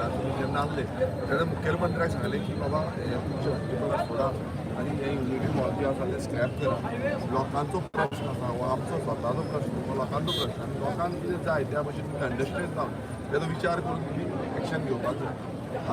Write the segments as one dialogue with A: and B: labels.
A: विधानसभेत जेन्ना आसले तेन्ना मुखेलमंत्र्याक सांगलें की बाबा हे तुमचे हॉस्पिटलाक सोडा आनी हे युनिटी मॉल जे आसा ते स्क्रॅप करा. लोकांचो प्रश्न आसा हो आमचो स्वताचो प्रश्न हो लोकांचो प्रश्न आनी लोकांक कितें जाय त्या भशेन तुमी अंडरस्टँड जावन तेजो विचार करून तुमी एक्शन घेवपाक जाय.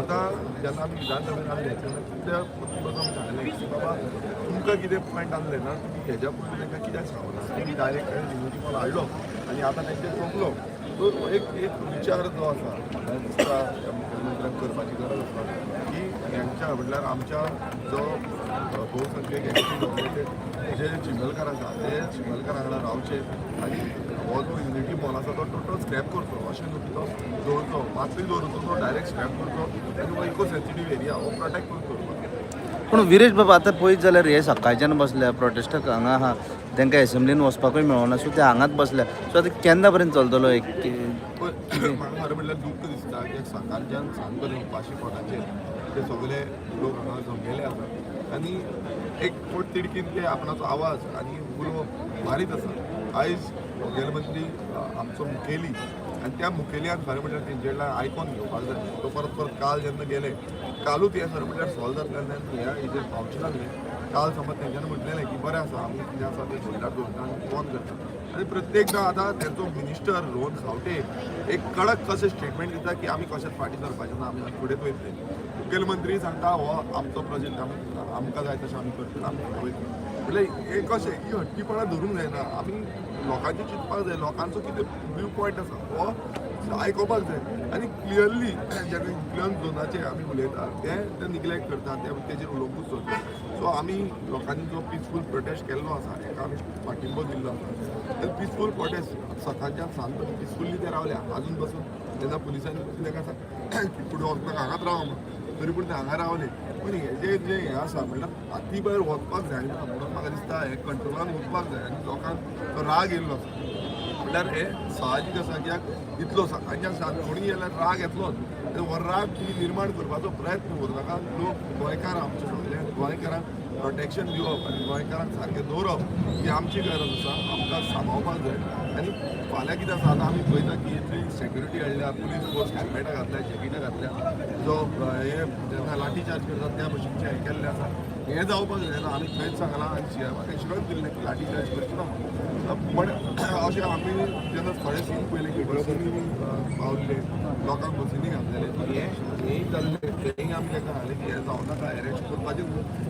A: आतां जेन्ना आमी विधानसभेन आसले तेन्ना कितल्या प्रतिपदांक सांगलें की बाबा तुमकां कितें पॉयंट आसलें ना तुमी हेज्या पयलीं तांकां कित्याक सांगना तुमी डायरेक्ट युनिटी मॉल हाडलो आनी आतां तेंचेर सोंपलो. तो एक विचार जो आसा म्हाका दिसता मुखेलमंत्र्याक करपाची गरज आसा की हेंच्या म्हटल्यार आमच्या जो बहुसंख्यक जे चिंबलकार आसा ते चिंबलकारा वांगडा रावचे आनी हो जो युनिटी मॉल आसा तो टोटल स्क्रॅप करचो अशें न्हू की तो दवरचो मातूय दवरचो तो डायरेक्ट स्क्रॅप करचो आनी हो इको सेन्सिटीव एरिया हो प्रोटेक्ट करून करपाक.
B: पूण विरेश बाबा आतां पळयत जाल्यार हे सकाळच्यान बसल्या प्रोटेस्टाक हांगा आहा तांकां एसेंब्लीन वचपाकूय मेळना सो ते हांगाच बसल्या सो आतां केन्ना पर्यंत चलतलो एक
A: म्हाका खरें म्हणल्यार दुख्ख दिसता की सकाळच्यान सांज पर्यंत उपाशी पोटाचेर ते सगळे लोक हांगा जमलेले आसात आनी एक पोट तिडकीन ते आपणाचो आवाज आनी उलो मारीत आसा. आयज मुखेलमंत्री आमचो मुखेली आनी त्या मुखेल्यान खरें म्हणल्यार तेंचे कडल्यान आयकोन घेवपाक जाय. तो परत परत काल जेन्ना गेले कालूच हें खरें म्हणल्यार सॉल्व जातलें ह्या हेजेर पावचे लागले. काल समज तेंच्यांनी म्हटलेलें की बरें आसा आमी कितें आसा तें सोयल्यार दवरता आनी फोन करता आनी प्रत्येकदां आतां तेंचो मिनिस्टर रोहन खावटे एक कडक कशें स्टेटमेंट दिता की आमी कशेंच फाटीं सरपाचें ना आमी फुडेंच वयतले. मुखेलमंत्री सांगता हो आमचो प्रोजेक्ट आमकां जाय तशें आमी करतले आमी फुडें वयतले. म्हणल्यार हे कशें ही हट्टीपणां धरूंक जायना. आमी लोकांचें चिंतपाक जाय लोकांचो कितें व्यू पॉयंट आसा हो आयकोपाक जाय आनी क्लियरली जेन्ना इन्फ्लुयन्स झोनाचेर आमी उलयता ते निग्लेक्ट करता तेजेर उलोवंकूच सोदता. सो आमी लोकांनी जो पिसफूल प्रोटेस्ट केल्लो आसा हेका आमी पाठिंबो दिल्लो आसा. ते पिसफूल प्रोटेस्ट सकाळच्यान सांज पर्यंत पिसफुल्ली ते रावल्या आजून पासून तेन्ना पुलिसांनी कितें आसा की फुडें वचपाक हांगाच रावा म्हणून तरी पूण ते हांगा रावले. पूण हेजें जें हें आसा म्हणल्यार हाती भायर वचपाक जायना म्हणून म्हाका दिसता हें कंट्रोलान उरपाक जाय आनी लोकांक तो राग येयल्लो आसा. म्हणल्यार हे साहजीक आसा कित्याक इतलो सकाळच्यान सांज कोणीय येयल्यार राग येतलोच. हो राग तुमी निर्माण करपाचो प्रयत्न करनाका. लोक गोंयकार आमचे सगळे गोंयकारांक प्रोटेक्शन दिवप आनी गोंयकारांक सारकें दवरप ही आमची गरज आसा. आमकां सांबाळपाक जाय आनी फाल्यां कितें आसा आतां आमी पळयता की इतली सेक्युरिटी हाडल्या पुलीस फोर्स हेल्मेटां घातल्या जॅकेटां घातल्या जो हे जेन्ना लाठी चार्ज करतात त्या भशेनचें हें केल्लें आसा. हें जावपाक जायना. आमी खंयच सांगलां आनी सीएमाक एश्युरन्स दिल्लें की लाठी चार्ज करची ना म्हणून. पण अशें आमी जेन्ना थोडे सीन पयले की बसींनी पावल्ले लोकांक बसींनी घातलेले हेंय जाल्लें तेंय आमी ताका सांगलें की हें जावं नाका एरेस्ट करपाचें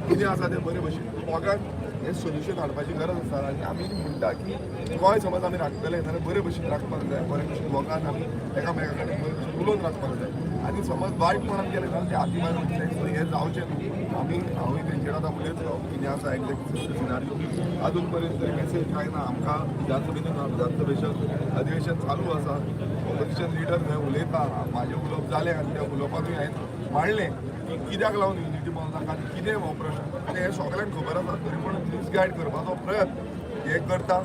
A: कितें आसा तें बरे भशेन मोगान हें सोल्युशन हाडपाची गरज आसा. आनी आमी म्हणटा की गोंय समज आमी राखतले जाल्यार बरे भशेन राखपाक जाय. बरे भशेन मोगान आमी एकामेका कडेन बरे भशेन उलोवन राखपाक जाय. आनी समज वायटपणान गेलें जाल्यार तें हाती भायर उरतलें. सो हें जावचें न्हू. आमी हांवूय तेंचेर आतां उलयतलो कितें आसा एक्झॅक्ट सिनारियो अजून पर्यंत तरी मेसेज कांय ना. आमकां विधानसभेतून विधानसभेचें अधिवेशन चालू आसा. ऑपोजिशन लिडर थंय उलयता म्हाजें उलोवप जालें आनी त्या उलोवपाकूय हांवें मांडलें की कित्याक लागून युनिटी मॉल नाका आनी कितें हो प्रश्न आनी हें सगळ्यांक खबर आसा. तरी पूण मिसगायड करपाचो प्रयत्न हे करता.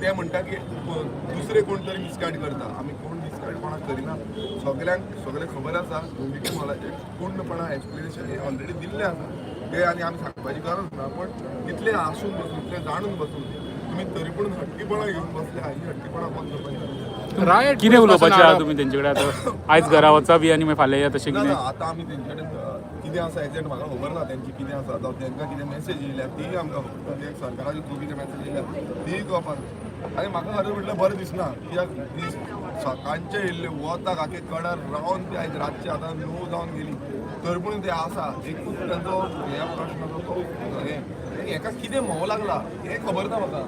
A: ते म्हणटा की दुसरे कोण तरी मिसगायड करता. आमी कोण मिसगायड कोणाक करिना. सगळें खबर आसा. युनिटी मॉलाचें पूर्णपणान एक्सप्लेनेशन हें ऑलरेडी दिल्लें आसा. ते आनी आमी सांगपाची गरज ना. पण इतलें आसून बसून इतलें जाणून बसून तुमी तरी पूण हट्टीपणां घेवन बसल्या ही हट्टीपणां बंद करपाची.
C: कितें उलोवपाचें आहा तुमी तेंचे कडेन आतां आयज घरा वचा बी आनी मागीर फाल्यां या तशें कितें
A: आतां आमी तेंचे कडेन कितें आसा एक्झॅक्ट म्हाका खबर ना तेंची कितें आसा जावं तांकां कितें मेसेज येयल्या तीय आमकां खबर ना. सरकाराची थ्रू कितें मेसेज येयल्या तीय कळपाक आनी म्हाका खरें म्हटल्यार बरें दिसना. कित्याक दीस सकाळचे येयल्ले वताक आखे कडर रावन ते आयज रातचे आतां 9 जावन गेली तरी पूण ते आसा. एकूच तेंचो ह्या प्रश्नाचो तो हें हेका कितें मोव लागला हें खबर ना म्हाका.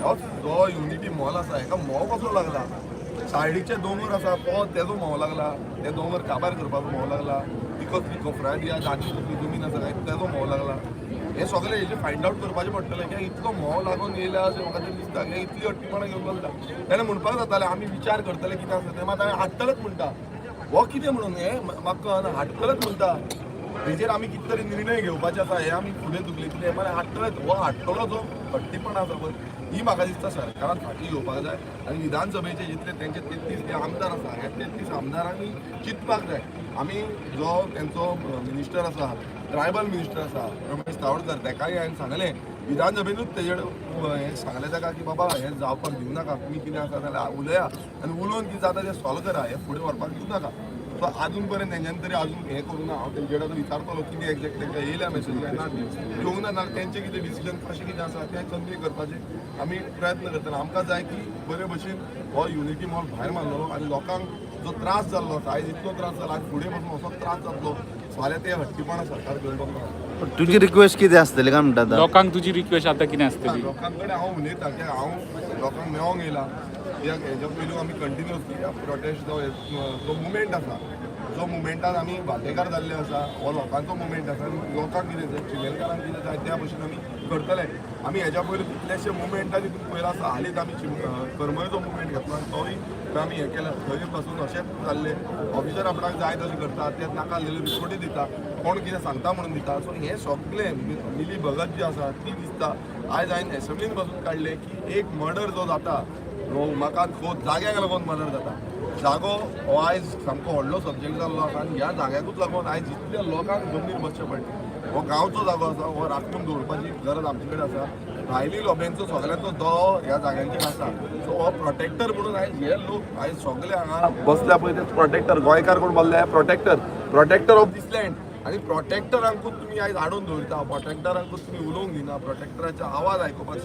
A: हो जो युनिटी मॉल आसा हेका मोव कसलो लागला. सायडीचे दोंगर आसा तो तेजो मोव लागला. ते दोंगर काबार करपाचो मोव लागला. ती कसली कोफरा दिया आनी कसली जमीन आसा काय तेजो मोव लागला. हें सगळें हेजें फायंड आवट करपाचें पडटलें की इतलो मोव लागून येयल्या अशें म्हाका तरी दिसता की इतली हट्टीपणां घेवन बसता. तेणें म्हणपाक जातालें आमी विचार करतले कितें आसा तें मात हांवें हाडटलेच म्हणटा. हो कितें म्हणून हें म्हाका कळना. हाडटलेच म्हणटा हेजेर आमी कितें तरी निर्णय घेवपाचे आसा. हें आमी फुडें धुकलीतले मागीर हाडटलेच. हो हाडटलो जो हट्टीपणां आसा पळय ही म्हाका दिसता सरकारान फाटीं घेवपाक जाय. आनी विधानसभेचे जितले तेंचे 33 जे आमदार आसा ह्या 33 आमदारांनी चिंतपाक जाय. आमी जो तेंचो मिनिस्टर आसा ट्रायबल मिनिस्टर आसा रमेश तावडकर तेकाय हांवें सांगलें विधानसभेनूच तेजे हें सांगलें ताका की बाबा हें जावपाक दिवं नाका. तुमी कितें आसा जाल्यार उलया आनी उलोवन कितें जाता तें सॉल्व करा. हें फुडें व्हरपाक दिवं नाका. सो अजून पर्यंत तेंच्यांनी तरी अजून हें करूं ना. हांव तेंचे कडेन विचारतलो कितें एक्झॅक्ट तांकां येयल्या मेसेज काय ना येवंक ना तेंचें कितें डिसिजन कशें कितें आसा तें कन्वे करपाचें आमी प्रयत्न करतले. आमकां जाय की बरे भशेन हो युनिटी मॉल भायर मारलो आनी लोकांक जो त्रास जाल्लो आसा आयज इतलो त्रास जाला आनी फुडें पासून असो त्रास जातलो फाल्यां ते हट्टीपणा सरकार घेवन बसना.
B: तुजी रिक्वेस्ट कितें आसतली काय म्हणटा आतां?
C: लोकांक तुजी रिक्वेस्ट आता कितें आसतली?
A: लोकां कडेन हांव उलयतां की हांव लोकांक मेळोंक येयला. हेज्या पयलू आमी कंटिन्युअसली प्रोटेस्ट जो मुवमेंट आसा जो मुवमेंटान आमी भाटेकार जाल्ले आसा हो लोकांचो मुवमेंट आसा आनी लोकांक कितें जाय चिमेलकारांक कितें जाय त्या भशेन आमी करतले. आमी हेज्या पयलीं कितलेशे मुवमेंटांनी पयला आसा हालींच आमी करमळचो मुवमेंट घेतलो आनी तोय आमी हें केला. थंय पासून अशेंच जाल्ले ऑफिसर आपणाक जाय तशें करता ते नाका आसलेले रिपोर्टी दिता कोण कितें सांगता म्हणून दिता. सो हें सगळें मिली भगत जी आसा ती दिसता आयज हांवें एसेंब्लीन पासून काडले की एक मर्डर जो जाता म्हाका खोद जाग्याक लागून मर्डर जाता. जागो हो आयज सामको व्हडलो सब्जेक्ट जाल्लो आसा आनी ह्या जाग्याकूच लागून आयज इतल्या लोकांक जमनीर बसचें पडलें. हो गांवचो जागो आसा हो राखून दवरपाची गरज आमचे कडेन आसा. भायली लॉब्यांचो सगळ्यांचो दळो ह्या जाग्यांचेर आसा. सो हो प्रोटेक्टर म्हणून आयज हे लोक आयज सगळे हांगा बसल्या पळय ते प्रोटेक्टर गोंयकार कोण बोल्ले प्रोटेक्टर ऑफ दिस लँड आनी प्रोटेक्टरांकूच तुमी आयज हाडून दवरता. प्रोटेक्टरांकूच तुमी उलोवंक दिना. प्रोटेक्टराचे आवाज आयकुपाक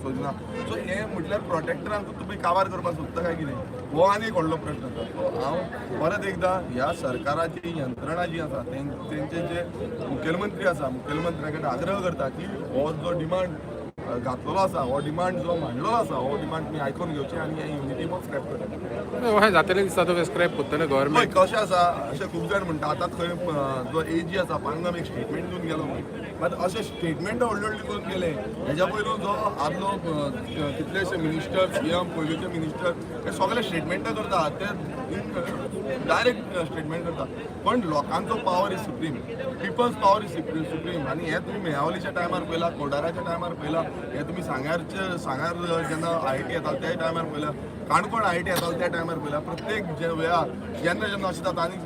A: सोदना. सो हें म्हटल्यार प्रोटेक्टरांकूच तुमी काबार करपाक सोदता काय कितें हो आनी एक व्हडलो प्रश्न आसा. सो हांव परत एकदां ह्या सरकाराची यंत्रणा जी आसा तेंचे जे मुखेलमंत्री आसा मुखेलमंत्र्या कडेन आग्रह करता की हो जो डिमांड घातलेलो आसा हो डिमांड जो मांडलेलो आसा हो डिमांड तुमी आयकून घेवचे आनी हे युनिटी मॉल स्क्रॅप करता.
D: हय जातलें दिसता तुका स्क्रॅप करतले गव्हर्मेंट.
A: कशें आसा अशें खूब जाण म्हणटा आतां खंय जो एजी आसा पांगम एक स्टेटमेंट दिवन गेलो मात अशे स्टेटमेंट व्हडली व्हडली करून गेले. हेज्या पयलू जो आदलो कितलेशे मिनिस्टर सीएम पयलींचे मिनिस्टर हे सगळे स्टेटमेंटां करता ते डायरेक्ट स्टेटमेंट करता. पण लोकांचो power is supreme people's power is supreme आनी हे तुमी मेहावलीच्या टायमार पयला कोडाऱ्याच्या टायमार पयला हे तुमी सांगार जेन्ना IIT येता त्या टायमार पयला काणकोण IIT येतालो त्या टायमार पयला प्रत्येक जे वेळार जेन्ना अशें जाता आनी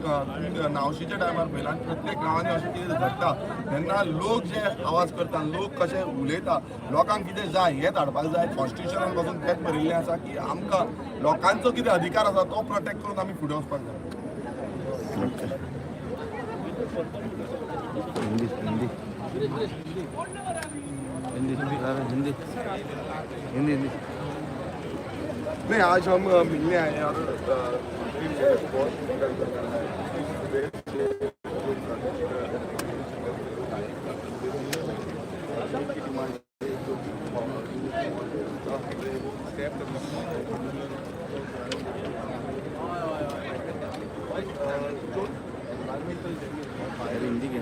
A: नावशीच्या टायमार पयला आनी प्रत्येक गांवांनी अशें कितें घडटा तेन्ना लोक जे आवाज करता लोक कशे उलयता लोकांक कितें जाय हेंच हाडपाक जाय. कॉन्स्टिट्युशनान पासून तेंच बरयल्लें आसा की आमकां लोकांचो कितें अधिकार आसा तो प्रोटेक्ट करून आमी फुडें वचपाक जाय.
B: हिंदी
A: नहीं आज हम मिलने आए हैं और
B: हिंदी के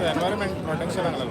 D: एनवायरमेंट प्रोटेक्शन लागला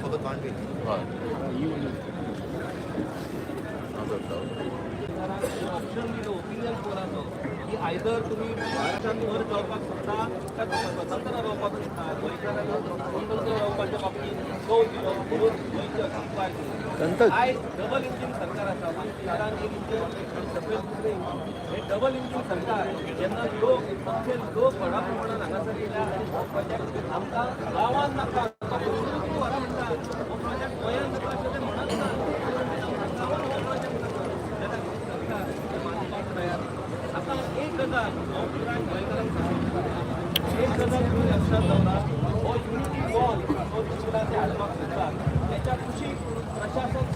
A: फक्त कांडे
E: की आयदर तुम्ही महाराष्ट्रात वर जावपाक शकता का स्वतंत्र रावपाक शकता गोंयकारांना स्वतंत्र रावपाच्या बाबतीत कौल दिलो म्हणून गोंयची अशी उपाय केली. आयज डबल इंजीन सरकार आसा महाराष्ट्रान एक इंजीन आणि सकयल दुसरें इंजीन. हे डबल इंजीन सरकार जेन्ना लोक अख्खे लोक व्हडा प्रमाणात हांगासर येयल्या आनी हो प्रोजेक्ट आमकां गांवांत नाका म्हणटा हो प्रोजेक्ट गोंयांत नाका अशें ते म्हणत ना. गांवांत हो प्रोजेक्ट नाका जेन्ना सरकार मानपाक तयार आता एक गजाल गोंयकारांक सांगता एक गजाल तुम्ही लक्षात दवरा हो युनिटी वॉल जो दुसऱ्या ते हाडपाक सोदतात त्याच्या कुशीक प्रशासन